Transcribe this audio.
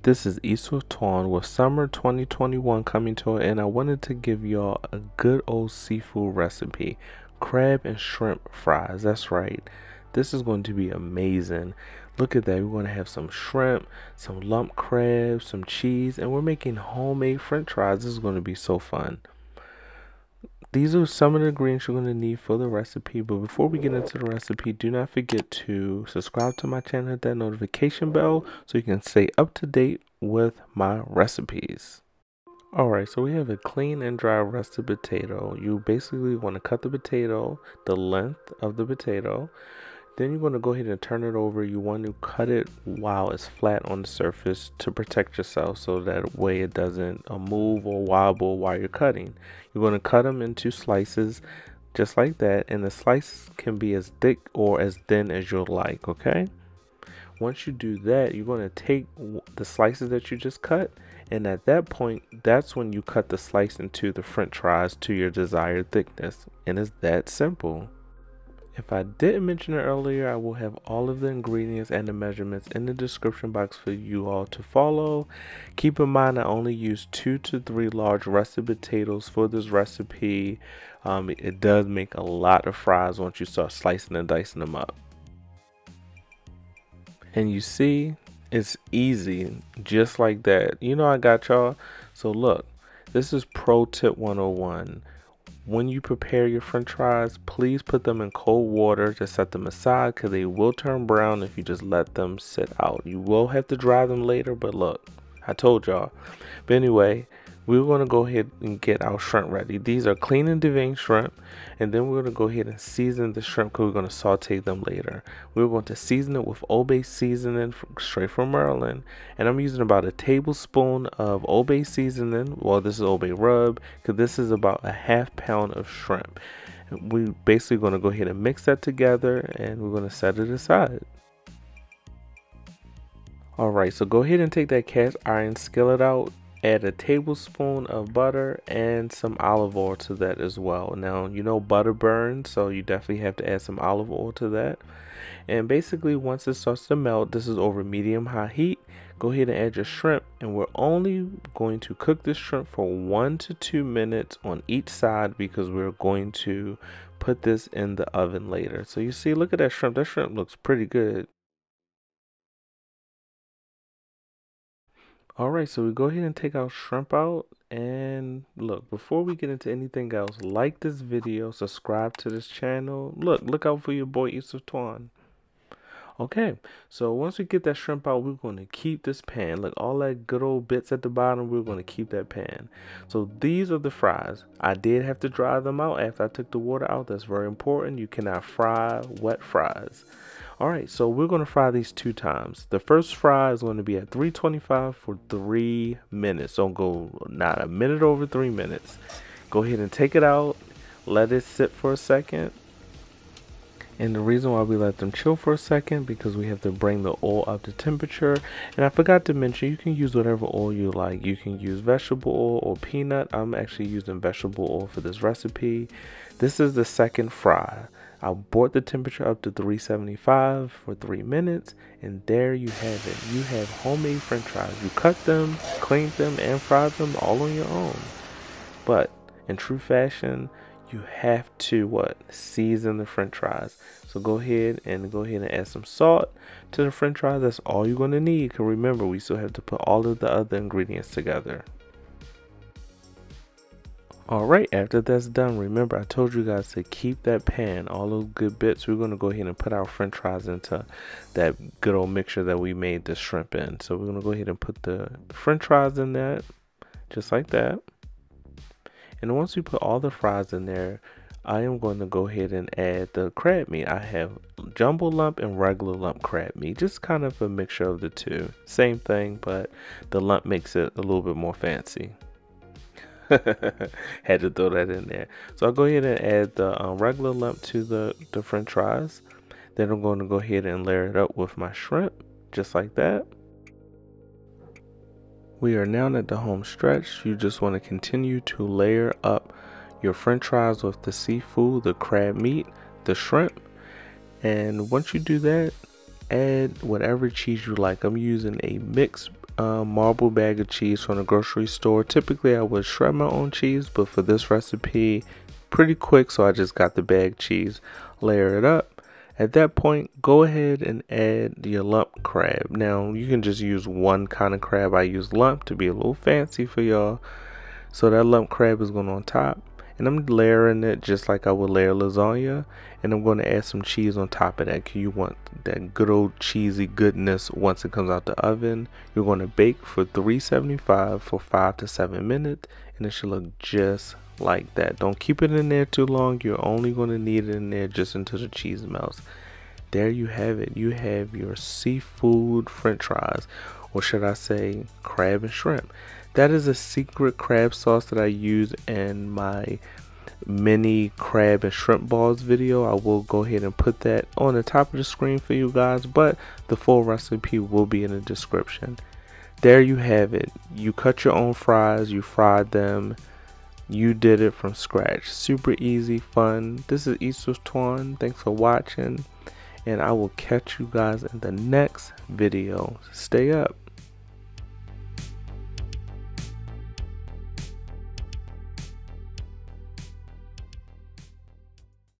This is Sautée with summer 2021 coming to an end. I wanted to give y'all a good old seafood recipe. Crab and shrimp fries. That's right. This is going to be amazing. Look at that. We're going to have some shrimp, some lump crabs, some cheese, and we're making homemade french fries. This is going to be so fun. These are some of the ingredients you're going to need for the recipe, but before we get into the recipe, do not forget to subscribe to my channel, hit that notification bell so you can stay up to date with my recipes. Alright, so we have a clean and dry russet potato. You basically want to cut the potato the length of the potato. Then you're going to go ahead and turn it over. You want to cut it while it's flat on the surface to protect yourself so that way it doesn't move or wobble while you're cutting. You're going to cut them into slices just like that, and the slice can be as thick or as thin as you'll like, okay? Once you do that, you're going to take the slices that you just cut, and at that point, that's when you cut the slice into the french fries to your desired thickness, and it's that simple. If I didn't mention it earlier, I will have all of the ingredients and the measurements in the description box for you all to follow. Keep in mind, I only use 2 to 3 large russet potatoes for this recipe. It does make a lot of fries once you start slicing and dicing them up. And you see, it's easy, just like that. You know I got y'all. So look, this is pro tip 101. When you prepare your french fries, please put them in cold water to set them aside because they will turn brown if you just let them sit out. You will have to dry them later, but look, I told y'all. But anyway, we're going to go ahead and get our shrimp ready. These are clean and deveined shrimp, and then we're going to go ahead and season the shrimp because we're going to saute them later. We're going to season it with Old Bay Seasoning straight from Maryland, and I'm using about a tablespoon of Old Bay Seasoning. Well, this is Old Bay rub because this is about a ½ pound of shrimp. We're basically going to go ahead and mix that together, and we're going to set it aside. Alright, so go ahead and take that cast iron skillet out. Add a tablespoon of butter and some olive oil to that as well. Now, you know butter burns, so you definitely have to add some olive oil to that. And basically, once it starts to melt, this is over medium-high heat. Go ahead and add your shrimp, and we're only going to cook this shrimp for 1 to 2 minutes on each side because we're going to put this in the oven later. So you see, look at that shrimp. That shrimp looks pretty good. Alright, so we go ahead and take our shrimp out, and look, before we get into anything else, like this video, subscribe to this channel. Look out for your boy Sautée. Okay, so once we get that shrimp out, we're going to keep this pan. Look, all that good old bits at the bottom, we're going to keep that pan. So these are the fries. I did have to dry them out after I took the water out. That's very important. You cannot fry wet fries. Alright, so we're going to fry these 2 times. The first fry is going to be at 325 for 3 minutes. Don't go not a minute over 3 minutes. Go ahead and take it out. Let it sit for a second. And the reason why we let them chill for a second, because we have to bring the oil up to temperature. And I forgot to mention, you can use whatever oil you like. You can use vegetable oil or peanut. I'm actually using vegetable oil for this recipe. This is the second fry. I brought the temperature up to 375 for 3 minutes, and there you have it. You have homemade french fries. You cut them, cleaned them, and fried them all on your own. But in true fashion, you have to season the french fries. So go ahead and add some salt to the french fries. That's all you're going to need, because remember, we still have to put all of the other ingredients together. Alright, after that's done, remember I told you guys to keep that pan, all those good bits. We're going to go ahead and put our french fries into that good old mixture that we made the shrimp in. So we're going to go ahead and put the french fries in that, just like that. And once we put all the fries in there, I am going to go ahead and add the crab meat. I have jumbo lump and regular lump crab meat, just kind of a mixture of the two. Same thing, but the lump makes it a little bit more fancy. Had to throw that in there. So I'll go ahead and add the regular lump to the french fries. Then I'm going to go ahead and layer it up with my shrimp, just like that. We are now at the home stretch. You just want to continue to layer up your french fries with the seafood, the crab meat, the shrimp. And once you do that, add whatever cheese you like. I'm using a mixed marble bag of cheese from the grocery store. Typically I would shred my own cheese, but for this recipe, pretty quick, so I just got the bag cheese. Layer it up. At that point, go ahead and add your lump crab. Now you can just use one kind of crab. I use lump to be a little fancy for y'all. So that lump crab is going on top, and I'm layering it just like I would layer lasagna, and I'm going to add some cheese on top of that because you want that good old cheesy goodness once it comes out the oven. You're going to bake for 375 for 5 to 7 minutes, and it should look just like that. Don't keep it in there too long. You're only going to need it in there just until the cheese melts. There you have it. You have your seafood french fries, or should I say crab and shrimp. That is a secret crab sauce that I use in my mini crab and shrimp balls video. I will go ahead and put that on the top of the screen for you guys, but the full recipe will be in the description. There you have it. You cut your own fries, you fried them, you did it from scratch. Super easy, fun. This is Easter's Twan. Thanks for watching, and I will catch you guys in the next video. Stay up.